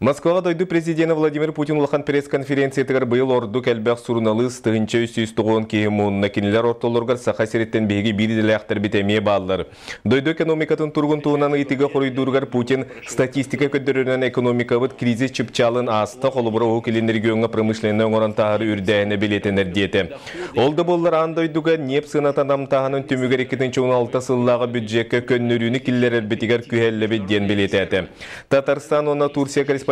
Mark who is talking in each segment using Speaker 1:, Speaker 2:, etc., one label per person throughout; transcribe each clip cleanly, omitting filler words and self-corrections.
Speaker 1: Москвага дойду президент Владимир Путин улахан пресс-конференциятыгар быйыл орду кәлбәк суруналы стыгынча үсүйіз туғын кейімуынна кенелер ортолоргар саха сереттен беги бириделі ақтар бітемее баллар. Дойду экономикатын тургун туғынан итиге қоройдургар Путин статистика көддөрінен экономикабыт кризис чыпчалын аста қолыбыра окелен регионға промышленне оңыран тағыры үрдәйіне билетенер деті. Олды боллар андойдуга неп сынатан амтағанын түмігер 2016 сыллағы бюджетке көннөрүні киллер әлбетігер күхәллебе ден билететі. Татарстан оны Турция корреспонденттарын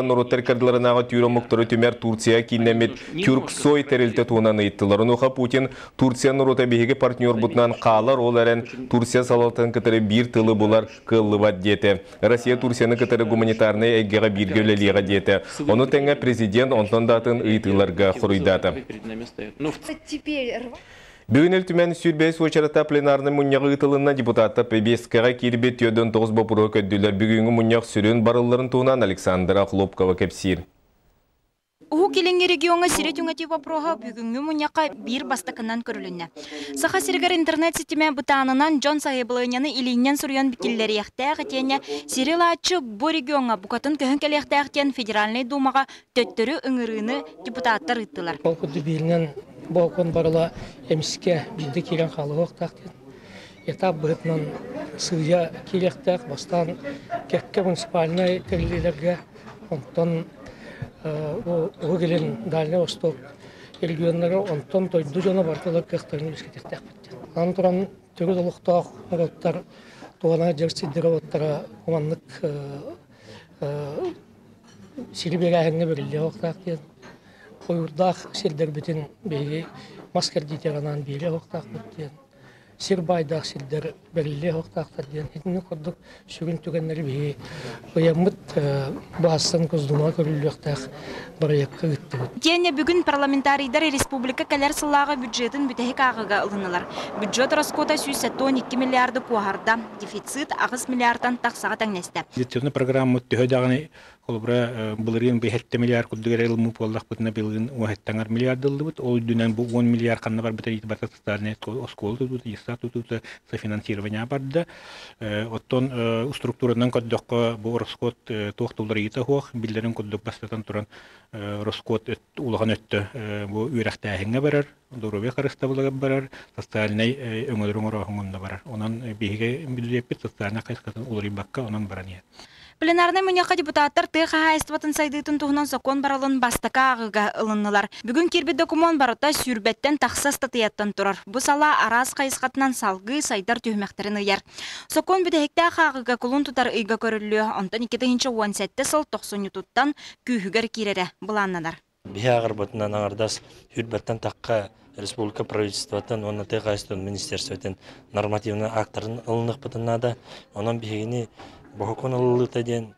Speaker 1: Нуруттар кардыларынағы түйрі мұқтыры түмер Турция кейнемет Тюрксой тәрілті туынан ыйттыларын оға Путин Турция Нурута бейгі партнер бұтынан қалар ол әрін Турция салатын кітірі бір тылы бұлар қылы бат деті. Россия Турцияны кітірі гуманитарны әйгеға бергеулелеға деті. Оны тәңі президент онтан датын ыйтыларға құрыйдаты. Бүгін түмен сүрбәйс очарата пленарны мұняғы ұтылына депутатты ПБСК-ға кербет өдін 9 бопыры көдділер. Бүгінгі мұняқ сүрін барыларын туынан Александра Хлопкова кәпсир.
Speaker 2: Уһу келеңге регионга сирет үңәти вопроға бүгінгі мұняқа бір бастақынан көрілінне. Саха сиргар интернет сетіме бұтанынан Джон Сахебылыняны илинен сүрген бітелері яқтақ әтене Сирилачы бұ регионға бұқатын көхін келі яқтақтен Федеральный думаға төттірі үңіріні депутаттар ұттылар.
Speaker 3: Балкон барыла эмиске билди келген халы оқтақтен. Этап бұғытынан сүйя келектақ, бастан кәкке муниципальный тәрілерге, онтан оғылен Дальний Восток регионлары онтан тойду жона бартылар кәқтарыны бескетектәк бітті. Ан тұран түрі долықтақ оғылттар туғана жерсидері оттара оманлық сирибеге әңгі бірілі оқтақтен. Ойырдақ селдер бітін бейгі маскер дейтеранан бейлі оқтақ бұттен. Сирбайдақ селдер бәрілі оқтақтар ден. Етіні құрдық сүгін түгенлері бейгі. Ойамыт бағыстан көздума көрілі оқтақ барайыққа үтті бұд.
Speaker 2: Дене бүгін парламентарийдар республика кәлер сыллағы бюджетін бүтәхік ағыға ұлынылар. Бюджет раскота 112 миллиарды куағарда, дефицит 9 миллиардтан тақсаға тәңнесті.
Speaker 4: Бюджетный программа түйедағыны Колбра булырын 5 миллиард күлдөгөр элму поллах бутна билген 10 миллиард дылды. Ол дүнен бу 10 миллиард канна бар бит бата социальный оскол тут ИСА тут софинансирование барды. Оттон структурадан коддокко бу расход токтулдары ите хох билдерин коддок бастан туран расход улаган өттө бу үрәхтәһеңгә барар. Дорове карыстабылга барар. Социальный өңөрөң орагында барар. Онан биге бюджет социальный кайскатын улыры бакка онан барания.
Speaker 2: Пленарный мұняқа депутаттар тыға хайстыватын сайдыйтын туғынан сокон баралын бастақа ағыға ылыннылар. Бүгін кербе документ барыта сүрбеттен тақса статияттан тұрар. Бұ сала араз қайысқатынан салғы сайдар түймәқтерін ұяр. Сокон бүдәхекті ағыға құлын тұтар ұйға көрілі. Онтан 2017 сыл 90 тұттан күйігер керері бұланнанар.
Speaker 5: Бия ағырбатынан ағырдас хүрбеттен таққа республика правительствотан, оны тыға министерствотан нормативны акторын ылынық бұтынады. Онан бігені Бохокон алылыта ден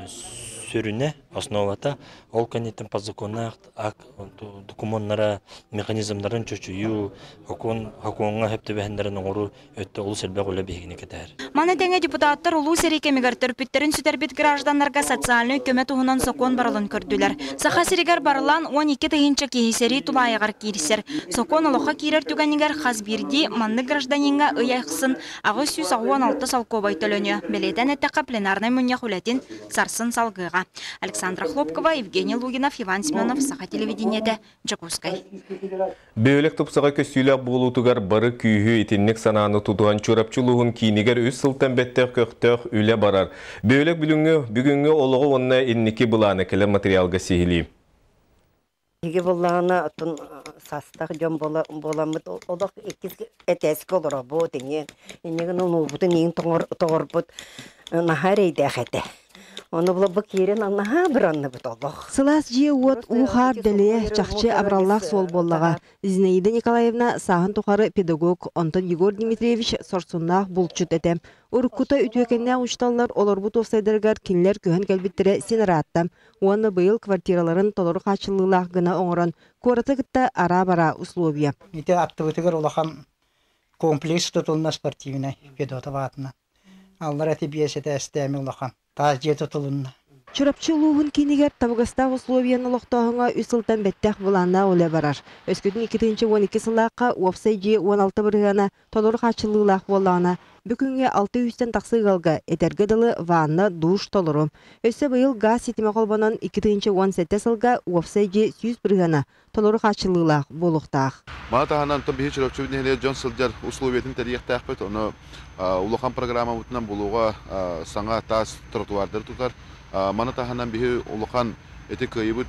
Speaker 5: сүріне основата ол канеттен по законах документтара механизмдарын чөчүйүү хоконга хепте бәһендерин оңору өттө ул селбе голе бегине кетер.
Speaker 2: Мана теңе депутаттар улуу серике мегартер питтерин сүтербит граждандарга социальный көмөт уһунан сокон барылын көрдүлөр. Саха серигер барылан 12 тыгынча кесери тулайгар кирсер. Сокон олоха кирер түгәнигер хазбирди манны гражданинга ыяхсын агы 116 салкобай төлөнө. Белетен этте пленарный муньяхулетин сарсын салгыга. Александра Хлопкова, Евгений Лугинов, Иван Семенов, Саха телевидениеде, Джакускай.
Speaker 1: Бөөлек топсаға көсүйлі болутугар бары күйі етіннік сананы тутуған чурапчылуғын кейінігер өз сылтан бәттер көқтөк үлі барар. Бөөлек бүгінгі олығы онына еннекі бұланы кілі материалға сейілі.
Speaker 6: Ege bollana atın sastaq jom bolamıt olaq ikiz etesk olur bu tingen. Ingen onu bu tingen toğurput nahareyde xete. Onu bula bakirin annaha biranны bit Allah.
Speaker 7: Сылас жие от ухар деле чахчы абраллах сол боллага. Зинаида Николаевна сахан тухары педагог Антон Егор Дмитриевич сорсуннах булчут этем. Уркута үтөкенне ушталлар олорбут офсайдергар кинлер көһөн келбиттере синараттам. Уаны быйыл квартираларын толору качылылах гына оңорон. Кората кытта ара-бара условия.
Speaker 3: Ите актыбытыгар улахан комплекс тутулна спортивный педотоватна. Аллар эти биесете эстеми улахан.
Speaker 7: Чурапчылуғын кейнігер табығыстақ условияны лоқтағыңа үсілтен бәттәқ бұланна оле барар. Өскөтін 2-12 сылаққа офсай же 16 бірғана толыр қачылылақ болағына Бүкүнгө 600-тен тақсыгалга этерге дылы ванна душ толору. Өссө быйыл газ сетиме колбонон 2017 сылга уопсайжи 100 бригана толору качылылах болуктаах.
Speaker 8: Матаханан то бихи чирокчу бинеле Джон Сылжар условиятын тарихтаахпыт, оны улахан программа бутынан булуга саңа тас тротуардар тутар. Манатаханан бихи улахан эти кыйбыт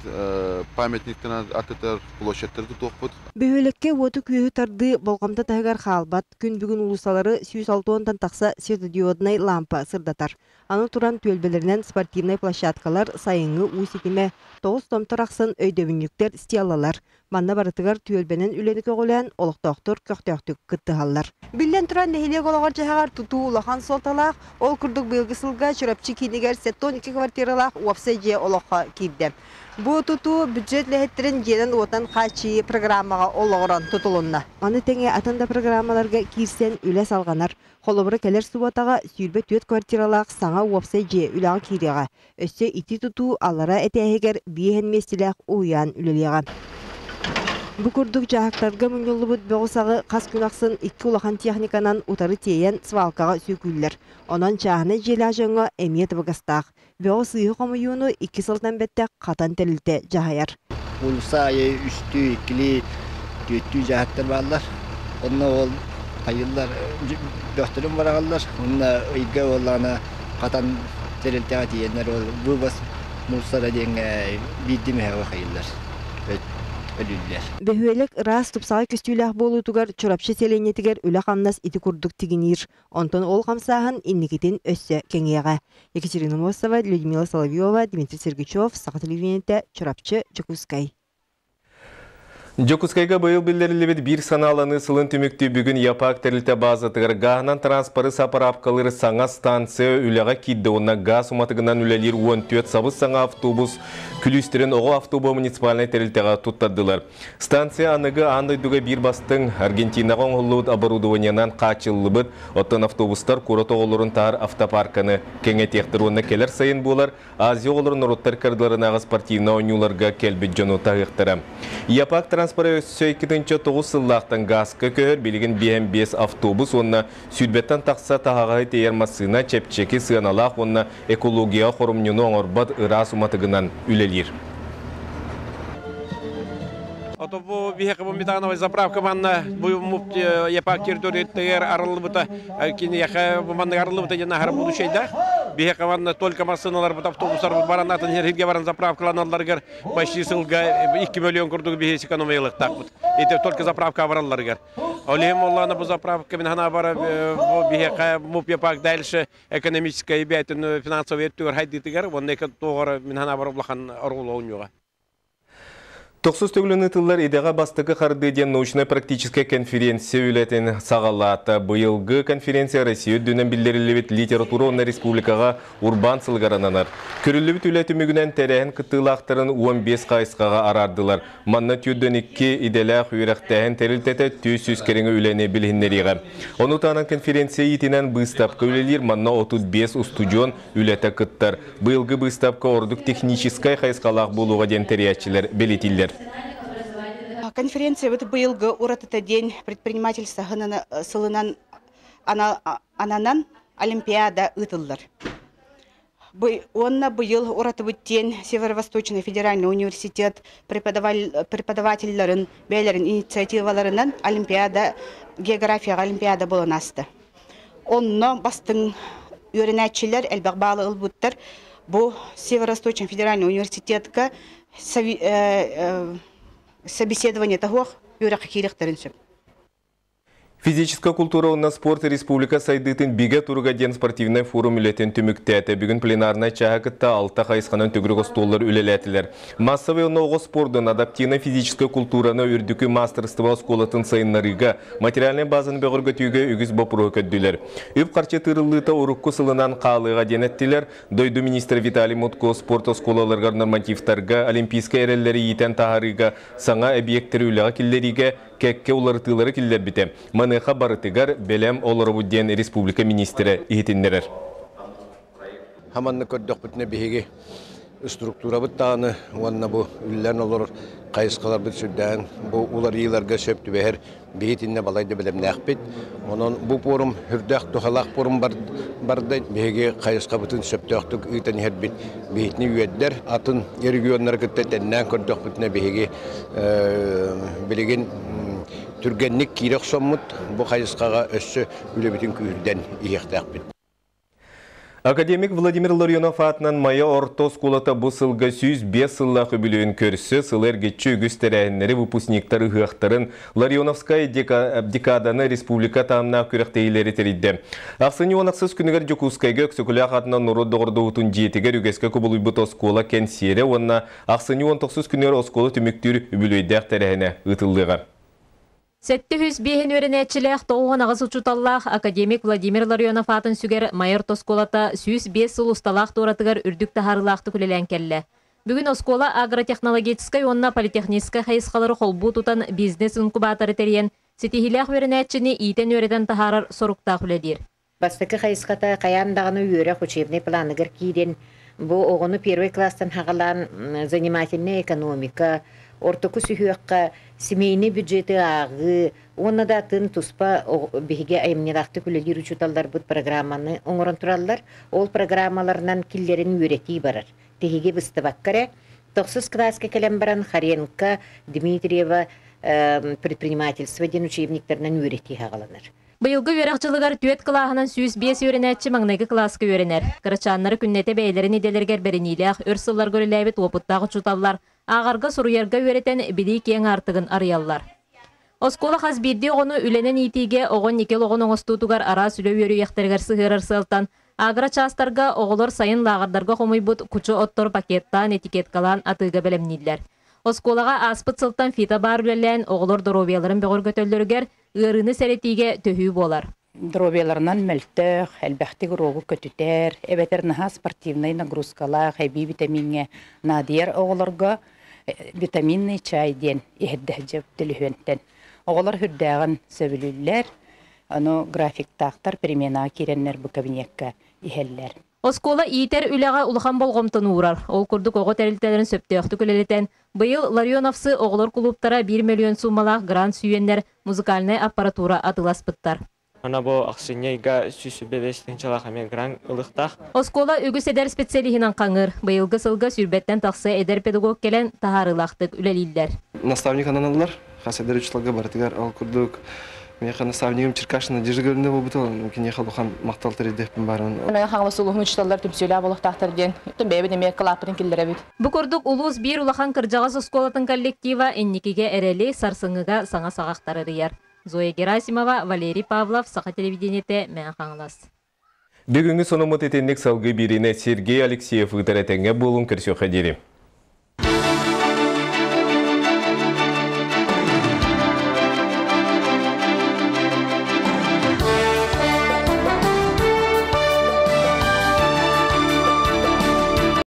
Speaker 8: памятниктен аттар площадьтар тутуқпыт.
Speaker 7: Бөһөлекке оту күйі тарды болғамда тағар халбат күн бүгін улусалары 106-тан тақса светодиодный лампа сырдатар. Аны туран төлбелерінен спортивный площадкалар сайыңы усетіме 9 томтар ақсын өйдөбінліктер стиялалар. Манна барытыгар төлбенен үлені көғілен олықтақтыр көқтөқтік кыттығалар. Билен туран нехиле қолағар жағар тұту улахан солталақ, ол күрдік бұйылғысылға чырапчы кейнегер 12 квартиралақ уапсай же олаққа кейді. Бу туту бюджет лехеттерин жерен отан қачи программаға олығыран тұтылынна. Аны теңе атында программаларға кирсен үлі салғанар. Холобыры келер субатаға сүйірбе 4 квартиралақ саңа уапсай же үліға киреға. Өссе ити туту алара әтәйгер бейхен местіләқ уян үлілеға. Бу күрдік жағақтарға мүнелі бұд бөғысағы қас күнақсын 2 улахан техниканан утары тейен свалкаға сүйкүллер. Онан чағыны желі ажыңға әмет бұғыстақ. Бөғыс үйі қомыюыны 2 сылтан бәтті қатан тәрілді жағайар.
Speaker 9: Улса айы үсті, ikili, төттүү жағақтар балар. Онна ол айылдар бөқтірін барағалар. Онна үйге олағына қатан тәрілді тейенлер ол. Бұл бас мұлсара денге биддімі әуі қайылдар.
Speaker 7: Бөһүелек рас тупсаға көстүләх болу тугар чорапчы селенетигер үлә қамнас ити курдук тигинир. Онтон ол қамсағын инникетин өссө кеңеға. Екатерина Мосова, Людмила Соловьева, Дмитрий Сергачев, Сақа телевидениеті, чорапчы Жокускай.
Speaker 1: Жокускайга быйыл билдирилибит бир саналаны сылын түмүктүү бүгүн япак терилте базатыгар гаханан транспары сапарапкалыр саңа станция үлега кидде онна газ уматыгынан үлелир 14 сабыз саңа автобус күлүстөрүн ого автобус муниципальный терилтега туттадылар. Станция аныгы андайдуга бир бастың Аргентинага оңолут оборудованиянан качылыбыт оттон автобустар курото оголорун таар автопарканы кеңетектируна келер сайын болар Азия оголорун роттар кардыларынагы спортивный ойнуларга келбит жону тагыктыра. Япак транспоры өссө 2009 сыллақтан газка көр билген BM5 автобус онна сүрбеттен тақса тағаға тейер масына чепчеки сыаналақ онна экология хорумнюну оңорбат ырас уматыгынан үлелер.
Speaker 10: Отобу бихекабу митановой заправка манна бу мупти япак территориятер арылыбыта кини яха манна арылыбыта жана хар будущайда бихекабанна только машиналар бут автобустар баранатын жерге баран заправкаланаларгар почти сылга 2 миллион курдук бихес экономиялык такбыт. Это только заправка бараларгар. Олем Оллана бу заправка мен хана бара бу бихека муп япак дальше экономическая и бятин финансовый тур хайдитигар вонне тогора мен хана бара блахан арулоунюга.
Speaker 1: Тоқсыз төгіліні тыллар идеға бастықы қарды ден научно-практическая конференция үлетін сағалаты. Бұйылғы конференция Россия дүнен білдерілі литература онна республикаға урбан сылғарананар. Көрілі біт үлеті мүгінен тәрәхін қыттылақтарын 15 қайысқаға арардылар. Манна түйден 2 иделәқ үйрақтәхін тәрілтеті 200 кереңі үләне білгіннеріға. Оны танан конференция етінен бұстапқа үлелер манна 35 устудион үлеті қыттар. Бұйылғы бұстапқа ордық техническай қайысқалақ болуға ден тәриятчілер белетілер.
Speaker 11: Конференция быйылгы уратыта день предпринимательства сылынан ананан Олимпиада ытыллар. Онна быйыл уратыбыт день Северо-Восточный федеральный университет преподавательларын, бәйлерін инициативаларынан Олимпиада, география Олимпиада болын асты. Онна бастың үйренәтчілер әлбәқ балы ылбыттар бұл Северо-Восточный федеральный университетка собеседование того, юрак хирехтерин сөп.
Speaker 1: Физическая культура онна спорт республика сайдытын биге туруга ден спортивный форум үлетін түміктәті. Бүгін пленарна чағықытта алта қайысқанын түгіргі столлар үлеләтілер. Массовый онна спордың адаптивна физическая культураны үрдікі мастерство сколатын сайынларыға материальный базын бәғіргі түйге үгіз бопыру көдділер. Үп қарчы тырылыта урыққы сылынан қалыға денеттілер. Дойду министр Виталий Мутко спорт сколаларғар нормативтарға, олимпийская әрелері етен тағарыға, саңа объекттері үліға келлеріге, кәкке оларытылары келдер біте. Маныға барытыгар белем оларыбудден республика министері ехетіндерер.
Speaker 12: Хаманны көрдік бүтіне бейге структура бұттағыны, онына бұл үллән олар қайысқалар бұт сүрдән, бұл улар иыларға сөпті бәхір бейетінне балайды білім нәқпет. Онын бұл порым үрдәқ тұхалақ порым барды бәйге қайысқа бұтын сөпті оқтық үйтін әрбет бейетіне үйеддер. Атын ергіонлар күтті тәннән көрдіқ бұтына бәйге білеген түргенлік кейрек соммыт бұл қайысқаға өссі үлі бүтін күйірден иектәқпет.
Speaker 1: Академик Владимир Ларионов атынан майя орто сколата бұл сылға 105 сыллақ өбілуін көрсі, сылыр кетші үгістері выпускниктары ғақтарын Ларионовская декаданы республика тамына көріқтейлері терейді. Ақсыны онақсыз күнігер Жокускайға өксікілі атынан нұры доғырды ұтын жетігер үгеске көбілуй бұт оскола кәнсері, онына ақсыны 19 күнігер оскола түміктір өбілуйді әқтәрәйіне ұтылдыға.
Speaker 13: 705 өрінәтчілік тоғын ағыз ұчуталлақ академик Владимир Ларионов атын сүгер майор тосколата 105 сыл ұсталақ торатығар үрдік тахарылақты күлелен келі. Бүгін оскола агротехнологическай онна политехническай хайысқалары қолбу тұтан бизнес инкубаторы терен сетихилях өрінәтчіні итен өреден тахарар соруқта күледер.
Speaker 14: Бастықы хайысқата қаяндағыны өрек учебный планыгар кейден бұл оғыны первый класстан хағалан занимательная экономика, ортоку сүйіққа семейный бюджеті ағы, оны да тын туспа беге айымнелақты күлелер учуталдар бұд программаны оңырын тұралар, ол программаларынан киллерін өрети барар. Тегеге бұсты баққары, 9 класска кәлем баран Харенко, Дмитриева предпринимательство ден учебниктерінен өрети ағаланар.
Speaker 13: Быйылғы өрек жылығар түйет қылағынан 105 өрінәтші маңнайғы класска өрінер. Қырычанлары күннете бәйлерін еделергер берінейліғ, өрсылар көріләбет опыттағы чуталлар, ағарға сұруярға өретен бедей кең артығын арыяллар. Оскола қаз-бірде оғыны үленен итиге оғын некел оғын оңыстутугар ара сүлі өрі ектергер сығырыр сылтан, ағыра частарға оғылар сайын лағардарға қомай бұд күчі оттор пакеттан этикеткалан атыға білімнейлер. Осколаға аспыт сылтан фита бар үлелен оғылар доробияларын беғыр көтөлдергер ұрыны сәретиге төхі болар.
Speaker 15: Дробияларынан мәлтіқ, әлбәқтік роғы көтітер, әбәтер наға спортивный нагрузкала, хайби витаминге надер оғыларға витаминный чай ден ехедді тіліхуенттен. Оғылар хүрдәғын сөбілілер, оны графиктақтар перемена керенлер бұл кабинетке ихеллер.
Speaker 13: Оскола иетер үләға улахан болғымтын урар. Ол күрдік оғы тәрілтелерін сөптеуқті күлелетен. Бұйыл Ларионовсы оғылар клубтара 1 миллион сумалақ грант сүйенлер музыкальный аппаратура атыласпыттар.
Speaker 16: Ана бұл ақсынейға сүсібелестің жалақамен грант ұлықтақ.
Speaker 13: Оскола үгіс әдер специалихінен қаңыр. Бұйылғы сылғы сүрбеттен тақсы әдер педагог келен тахарылақтық үлелілдер.
Speaker 17: Наставник ананылар, қас әдер үчілігі бартығар ал күрдік. Мен наставнигім Черкашына дежігірінде бұл бұтыл, өкен ехал бұқан мақтал тәредеппін барын.
Speaker 18: Мен қаңласы ұлығын үчіталар түмсейлі абылықтақтар ден, үттін бәйбі демек қылапырын келдері бейд.
Speaker 13: Бұқырдық ұлыз бір ұлақан кіржағыз осколатын коллектива әннекеге әрелі сарсыңыға саңа сағақтары рияр. Зоя Герасимова, Валерий Павлов, Сақа телевидениеті мен қаңлас.
Speaker 1: Бүгінгі сонымыт етеннік салғы біріне Сергей Алексеев ұтар әтенге болын кірсі қадері.